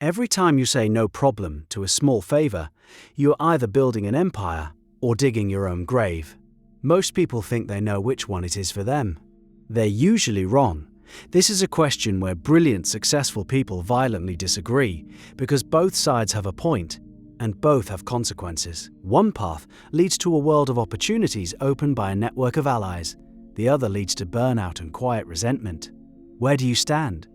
Every time you say no problem to a small favor, you are either building an empire or digging your own grave. Most people think they know which one it is for them. They're usually wrong. This is a question where brilliant, successful people violently disagree because both sides have a point and both have consequences. One path leads to a world of opportunities opened by a network of allies. The other leads to burnout and quiet resentment. Where do you stand?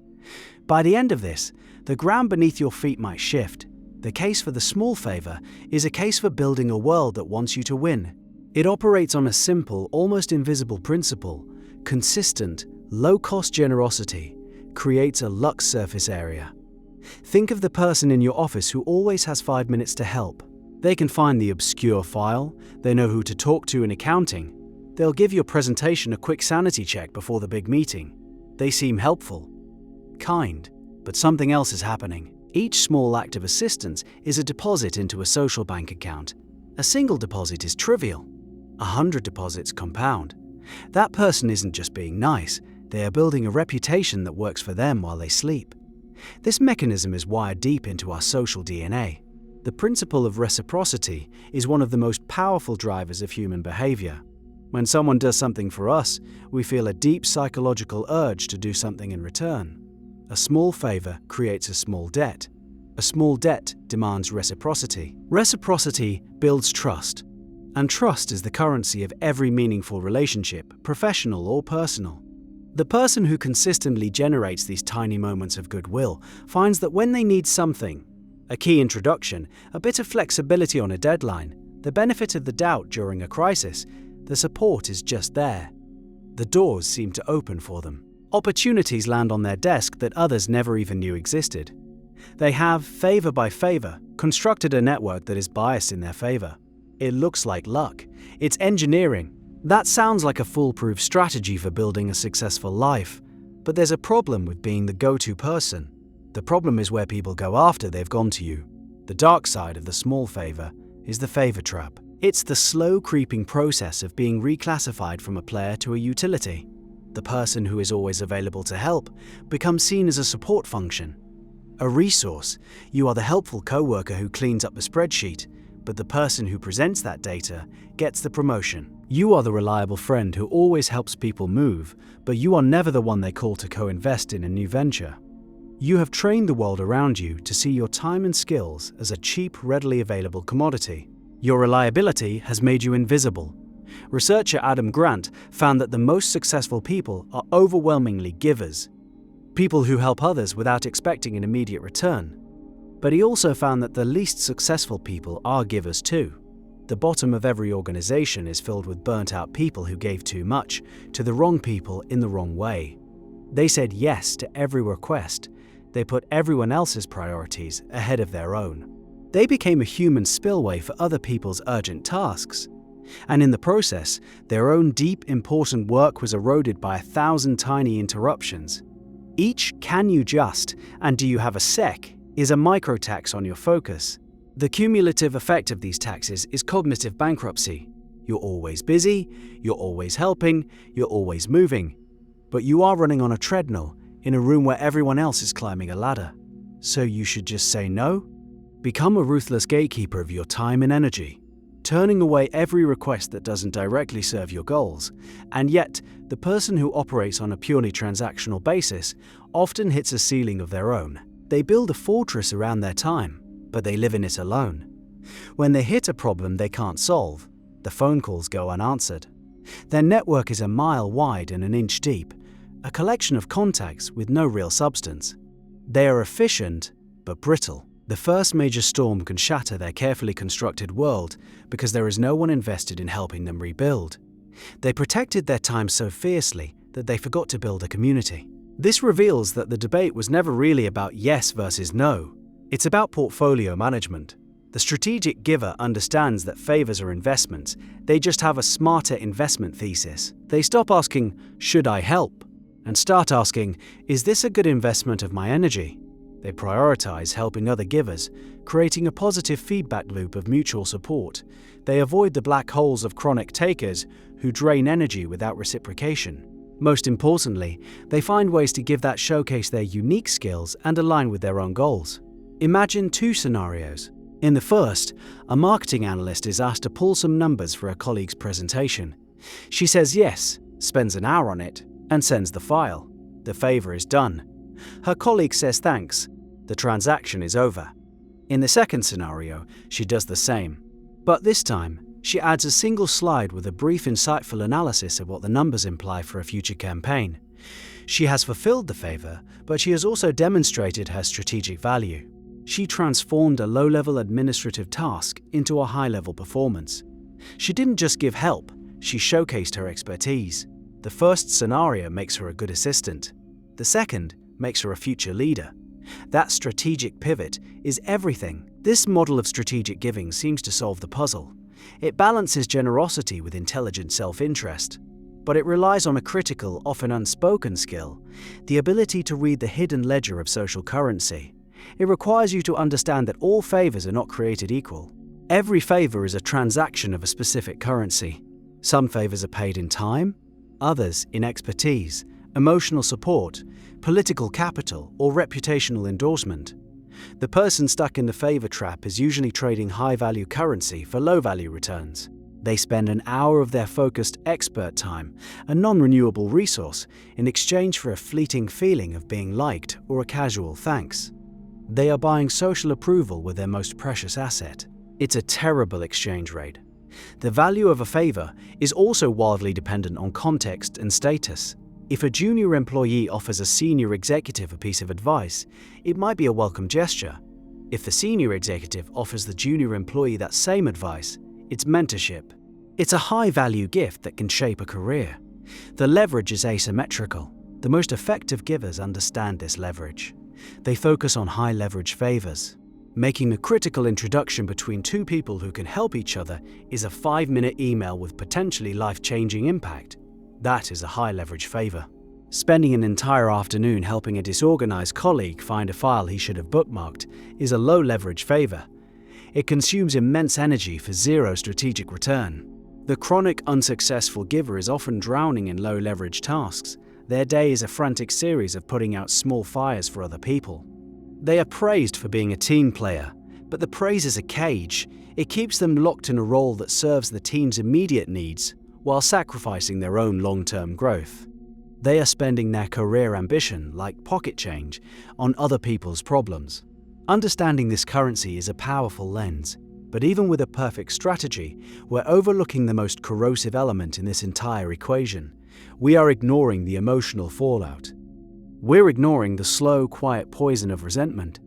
By the end of this, the ground beneath your feet might shift. The case for the small favor is a case for building a world that wants you to win. It operates on a simple, almost invisible principle. Consistent, low-cost generosity creates a luxe surface area. Think of the person in your office who always has 5 minutes to help. They can find the obscure file, they know who to talk to in accounting. They'll give your presentation a quick sanity check before the big meeting. They seem helpful, kind, but something else is happening. Each small act of assistance is a deposit into a social bank account. A single deposit is trivial. 100 deposits compound. That person isn't just being nice, they are building a reputation that works for them while they sleep. This mechanism is wired deep into our social DNA. The principle of reciprocity is one of the most powerful drivers of human behavior. When someone does something for us, we feel a deep psychological urge to do something in return. A small favor creates a small debt. A small debt demands reciprocity. Reciprocity builds trust. And trust is the currency of every meaningful relationship, professional or personal. The person who consistently generates these tiny moments of goodwill finds that when they need something, a key introduction, a bit of flexibility on a deadline, the benefit of the doubt during a crisis, the support is just there. The doors seem to open for them. Opportunities land on their desk that others never even knew existed. They have, favor by favor, constructed a network that is biased in their favor. It looks like luck. It's engineering. That sounds like a foolproof strategy for building a successful life. But there's a problem with being the go-to person. The problem is where people go after they've gone to you. The dark side of the small favor is the favor trap. It's the slow creeping process of being reclassified from a player to a utility. The person who is always available to help becomes seen as a support function. A resource. You are the helpful coworker who cleans up the spreadsheet, but the person who presents that data gets the promotion. You are the reliable friend who always helps people move, but you are never the one they call to co-invest in a new venture. You have trained the world around you to see your time and skills as a cheap, readily available commodity. Your reliability has made you invisible. Researcher Adam Grant found that the most successful people are overwhelmingly givers, people who help others without expecting an immediate return. But he also found that the least successful people are givers too. The bottom of every organization is filled with burnt-out people who gave too much to the wrong people in the wrong way. They said yes to every request. They put everyone else's priorities ahead of their own. They became a human spillway for other people's urgent tasks. And in the process, their own deep, important work was eroded by 1,000 tiny interruptions. Each "can you just" and "do you have a sec" is a micro-tax on your focus. The cumulative effect of these taxes is cognitive bankruptcy. You're always busy, you're always helping, you're always moving. But you are running on a treadmill in a room where everyone else is climbing a ladder. So you should just say no? Become a ruthless gatekeeper of your time and energy, turning away every request that doesn't directly serve your goals. And yet, the person who operates on a purely transactional basis often hits a ceiling of their own. They build a fortress around their time, but they live in it alone. When they hit a problem they can't solve, the phone calls go unanswered. Their network is a mile wide and an inch deep, a collection of contacts with no real substance. They are efficient, but brittle. The first major storm can shatter their carefully constructed world because there is no one invested in helping them rebuild. They protected their time so fiercely that they forgot to build a community. This reveals that the debate was never really about yes versus no. It's about portfolio management. The strategic giver understands that favors are investments. They just have a smarter investment thesis. They stop asking, "Should I help?" and start asking, "Is this a good investment of my energy?" They prioritize helping other givers, creating a positive feedback loop of mutual support. They avoid the black holes of chronic takers who drain energy without reciprocation. Most importantly, they find ways to give that showcase their unique skills and align with their own goals. Imagine two scenarios. In the first, a marketing analyst is asked to pull some numbers for a colleague's presentation. She says yes, spends an hour on it, and sends the file. The favor is done. Her colleague says thanks. The transaction is over. In the second scenario, she does the same. But this time, she adds a single slide with a brief, insightful analysis of what the numbers imply for a future campaign. She has fulfilled the favor, but she has also demonstrated her strategic value. She transformed a low-level administrative task into a high-level performance. She didn't just give help, she showcased her expertise. The first scenario makes her a good assistant. The second makes her a future leader. That strategic pivot is everything. This model of strategic giving seems to solve the puzzle. It balances generosity with intelligent self-interest. But it relies on a critical, often unspoken skill, the ability to read the hidden ledger of social currency. It requires you to understand that all favors are not created equal. Every favor is a transaction of a specific currency. Some favors are paid in time, others in expertise, emotional support, political capital, or reputational endorsement. The person stuck in the favor trap is usually trading high-value currency for low-value returns. They spend an hour of their focused expert time, a non-renewable resource, in exchange for a fleeting feeling of being liked or a casual thanks. They are buying social approval with their most precious asset. It's a terrible exchange rate. The value of a favor is also wildly dependent on context and status. If a junior employee offers a senior executive a piece of advice, it might be a welcome gesture. If the senior executive offers the junior employee that same advice, it's mentorship. It's a high-value gift that can shape a career. The leverage is asymmetrical. The most effective givers understand this leverage. They focus on high-leverage favors. Making a critical introduction between two people who can help each other is a 5-minute email with potentially life-changing impact. That is a high-leverage favor. Spending an entire afternoon helping a disorganized colleague find a file he should have bookmarked is a low-leverage favor. It consumes immense energy for zero strategic return. The chronic, unsuccessful giver is often drowning in low-leverage tasks. Their day is a frantic series of putting out small fires for other people. They are praised for being a team player, but the praise is a cage. It keeps them locked in a role that serves the team's immediate needs while sacrificing their own long-term growth. They are spending their career ambition, like pocket change, on other people's problems. Understanding this currency is a powerful lens, but even with a perfect strategy, we're overlooking the most corrosive element in this entire equation. We are ignoring the emotional fallout. We're ignoring the slow, quiet poison of resentment.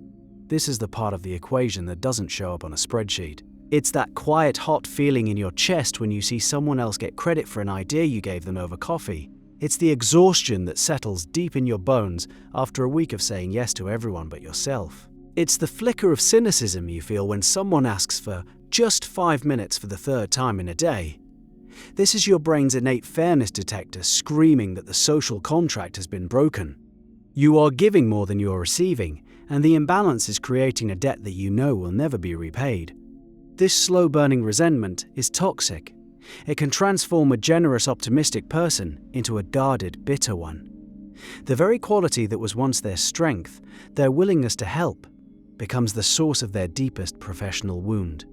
This is the part of the equation that doesn't show up on a spreadsheet. It's that quiet, hot feeling in your chest when you see someone else get credit for an idea you gave them over coffee. It's the exhaustion that settles deep in your bones after a week of saying yes to everyone but yourself. It's the flicker of cynicism you feel when someone asks for just 5 minutes for the third time in a day. This is your brain's innate fairness detector screaming that the social contract has been broken. You are giving more than you are receiving, and the imbalance is creating a debt that you know will never be repaid. This slow-burning resentment is toxic. It can transform a generous, optimistic person into a guarded, bitter one. The very quality that was once their strength, their willingness to help, becomes the source of their deepest professional wound.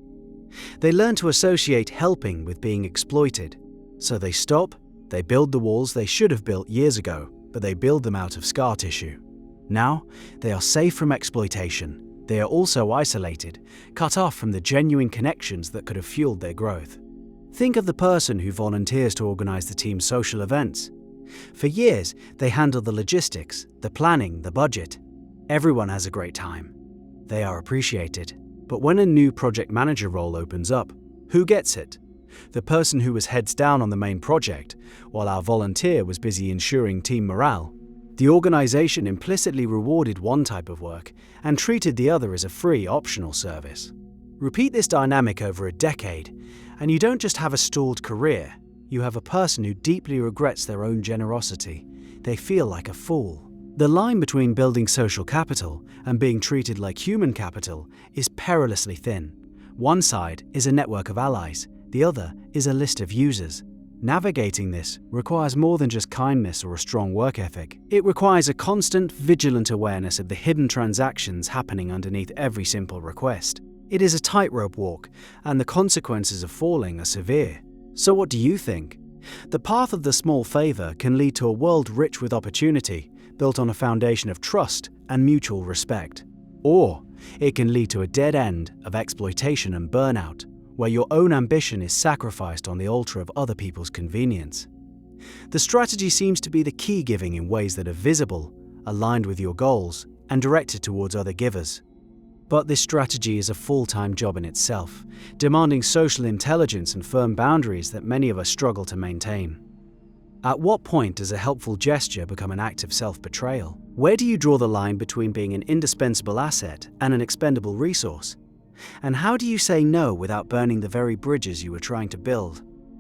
They learn to associate helping with being exploited. So they stop, they build the walls they should have built years ago, but they build them out of scar tissue. Now, they are safe from exploitation. They are also isolated, cut off from the genuine connections that could have fueled their growth. Think of the person who volunteers to organize the team's social events. For years, they handle the logistics, the planning, the budget. Everyone has a great time. They are appreciated. But when a new project manager role opens up, who gets it? The person who was heads down on the main project, while our volunteer was busy ensuring team morale. The organization implicitly rewarded one type of work and treated the other as a free, optional service. Repeat this dynamic over a decade, and you don't just have a stalled career, you have a person who deeply regrets their own generosity. They feel like a fool. The line between building social capital and being treated like human capital is perilously thin. One side is a network of allies, the other is a list of users. Navigating this requires more than just kindness or a strong work ethic. It requires a constant, vigilant awareness of the hidden transactions happening underneath every simple request. It is a tightrope walk, and the consequences of falling are severe. So what do you think? The path of the small favor can lead to a world rich with opportunity, built on a foundation of trust and mutual respect. Or it can lead to a dead end of exploitation and burnout, where your own ambition is sacrificed on the altar of other people's convenience. The strategy seems to be the key, giving in ways that are visible, aligned with your goals, and directed towards other givers. But this strategy is a full-time job in itself, demanding social intelligence and firm boundaries that many of us struggle to maintain. At what point does a helpful gesture become an act of self-betrayal? Where do you draw the line between being an indispensable asset and an expendable resource? And how do you say no without burning the very bridges you were trying to build?